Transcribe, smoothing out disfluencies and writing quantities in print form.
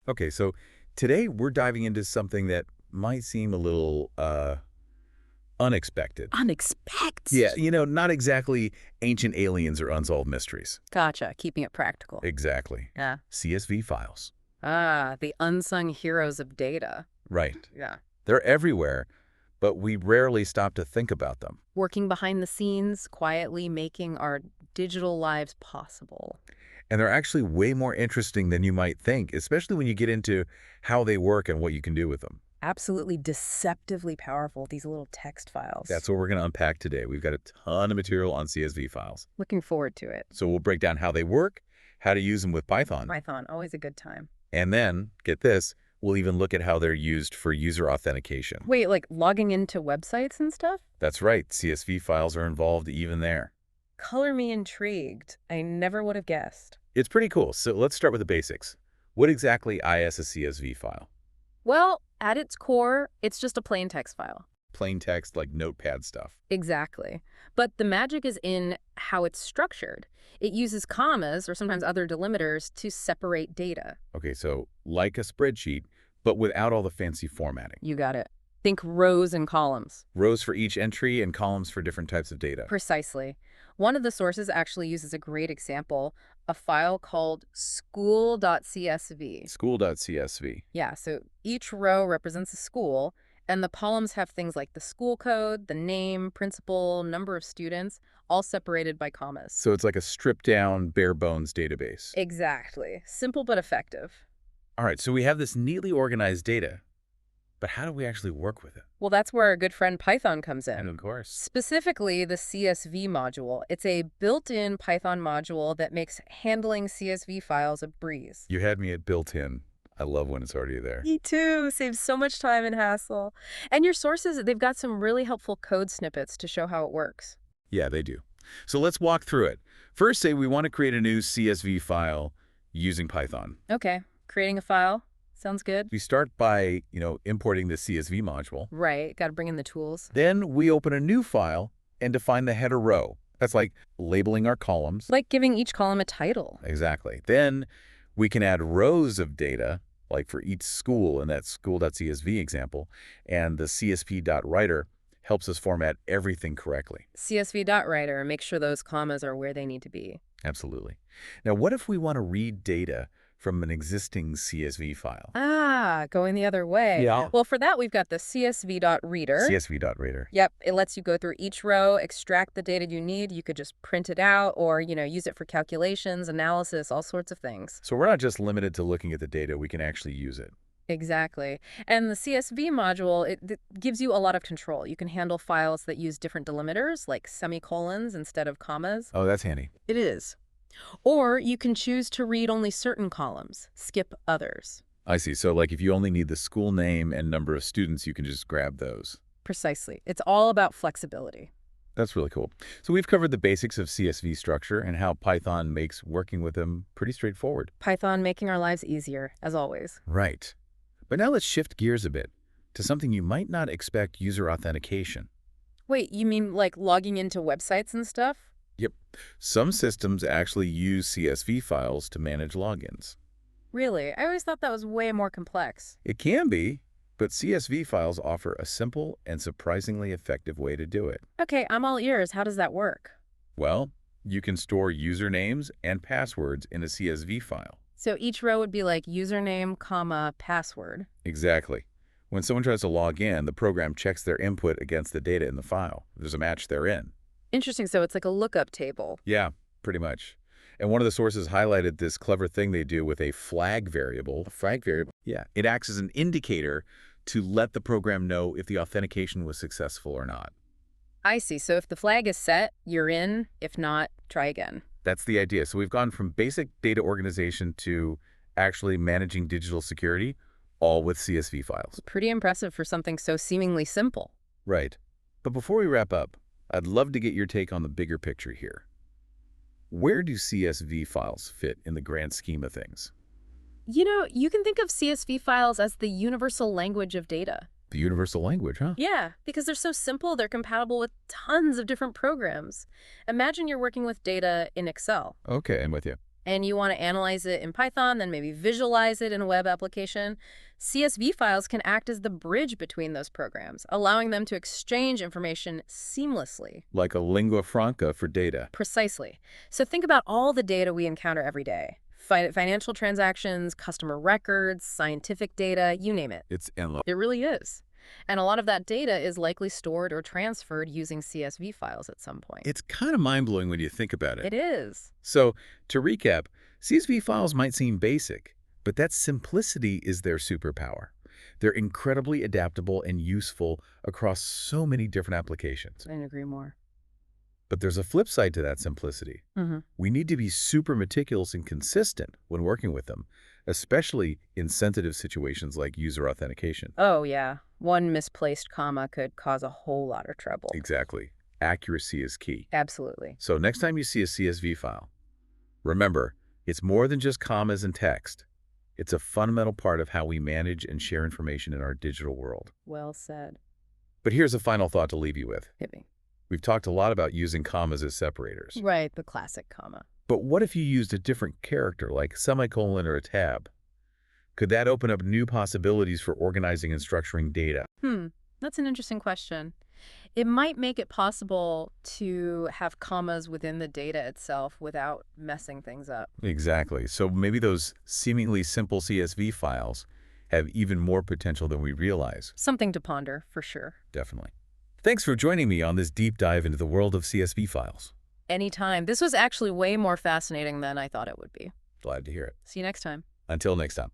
Okay, so today we're diving into something that might seem a little unexpected. Yeah, Unexpected. not exactly ancient aliens or unsolved mysteries. Gotcha. Keeping it practical. Exactly. Yeah. CSV files. Ah, the unsung heroes of data. Right. Yeah. They're everywhere, but we rarely stop to think about them. Working behind the scenes, quietly making our digital lives possible. And they're actually way more interesting than you might think, especially when you get into how they work and what you can do with them. Absolutely deceptively powerful, these little text files. That's what we're going to unpack today. We've got a ton of material on CSV files. Looking forward to it. So we'll break down how they work, how to use them with Python, Python, always a good time. and then, get this, we'll even look at how they're used for user authentication. Wait, like logging into websites and stuff? That's right, CSV files are involved even there. Color me intrigued. I never would have guessed. It's pretty cool, so let's start with the basics. What exactly is a CSV file? Well, at its core, it's just a plain text file. Plain text like notepad stuff. Exactly. But the magic is in how it's structured. It uses commas or sometimes other delimiters to separate data. Okay, so like a spreadsheet, but without all the fancy formatting. You got it. Think rows and columns. Rows for each entry and columns for different types of data. Precisely. One of the sources actually uses a great example, a file called school.csv. School.csv. Yeah, so each row represents a school, and the columns have things like the school code, the name, principal, number of students, all separated by commas. So it's like a stripped-down, bare-bones database. Exactly. Simple but effective. All right, so we have this neatly organized data, but how do we actually work with it? Well, that's where our good friend Python comes in. And of course. Specifically, the CSV module. It's a built-in Python module that makes handling CSV files a breeze. You had me at built-in. I love when it's already there. Me too. Saves so much time and hassle. And your sources, they've got some really helpful code snippets to show how it works. Yeah, they do. So let's walk through it. First, say we want to create a new CSV file using Python. Okay, creating a file. Sounds good. We start by, importing the CSV module. Right, got to bring in the tools. Then we open a new file and define the header row. That's like labeling our columns. Like giving each column a title. Exactly. Then we can add rows of data, like for each school in that school.csv example, and the csv.writer helps us format everything correctly. CSV.writer, make sure those commas are where they need to be. Absolutely. Now, what if we want to read data from an existing CSV file? Ah, going the other way. Yeah. Well, for that, we've got the CSV.reader. CSV.reader. Yep, it lets you go through each row, extract the data you need. You could just print it out or, use it for calculations, analysis, all sorts of things. So we're not just limited to looking at the data, we can actually use it. Exactly. And the CSV module, it gives you a lot of control. You can handle files that use different delimiters, like semicolons instead of commas. Oh, that's handy. It is. Or you can choose to read only certain columns, skip others. I see. So like if you only need the school name and number of students, you can just grab those. Precisely. It's all about flexibility. That's really cool. So we've covered the basics of CSV structure and how Python makes working with them pretty straightforward. Python making our lives easier, as always. Right. But now let's shift gears a bit to something you might not expect: user authentication. Wait, you mean like logging into websites and stuff? Yep. Some systems actually use CSV files to manage logins. Really? I always thought that was way more complex. It can be, but CSV files offer a simple and surprisingly effective way to do it. Okay, I'm all ears. How does that work? Well, you can store usernames and passwords in a CSV file. So each row would be like username, comma, password. Exactly. When someone tries to log in, the program checks their input against the data in the file. If there's a match, they're in. Interesting. So it's like a lookup table. Yeah, pretty much. And one of the sources highlighted this clever thing they do with a flag variable. A flag variable? Yeah. It acts as an indicator to let the program know if the authentication was successful or not. I see. So if the flag is set, you're in. If not, try again. That's the idea. So we've gone from basic data organization to actually managing digital security, all with CSV files. Pretty impressive for something so seemingly simple. Right. But before we wrap up, I'd love to get your take on the bigger picture here. Where do CSV files fit in the grand scheme of things? You can think of CSV files as the universal language of data. The universal language, huh? Yeah, because they're so simple, they're compatible with tons of different programs. Imagine you're working with data in Excel. Okay, I'm with you. and you want to analyze it in Python, then maybe visualize it in a web application, CSV files can act as the bridge between those programs, allowing them to exchange information seamlessly. Like a lingua franca for data. Precisely. So think about all the data we encounter every day. Financial transactions, customer records, scientific data, you name it. It's endless. It really is. And a lot of that data is likely stored or transferred using CSV files at some point. It's kind of mind-blowing when you think about it. It is. So, to recap, CSV files might seem basic, but that simplicity is their superpower. They're incredibly adaptable and useful across so many different applications. Couldn't agree more. But there's a flip side to that simplicity. We need to be super meticulous and consistent when working with them, especially in sensitive situations like user authentication. Oh, yeah. One misplaced comma could cause a whole lot of trouble. Exactly. Accuracy is key. Absolutely. So next time you see a CSV file, remember, it's more than just commas and text. It's a fundamental part of how we manage and share information in our digital world. Well said. But here's a final thought to leave you with. Hit me. We've talked a lot about using commas as separators. Right, the classic comma. But what if you used a different character, like semicolon or a tab? Could that open up new possibilities for organizing and structuring data? That's an interesting question. It might make it possible to have commas within the data itself without messing things up. Exactly. So maybe those seemingly simple CSV files have even more potential than we realize. Something to ponder, for sure. Definitely. Thanks for joining me on this deep dive into the world of CSV files. Anytime. This was actually way more fascinating than I thought it would be. Glad to hear it. See you next time. Until next time.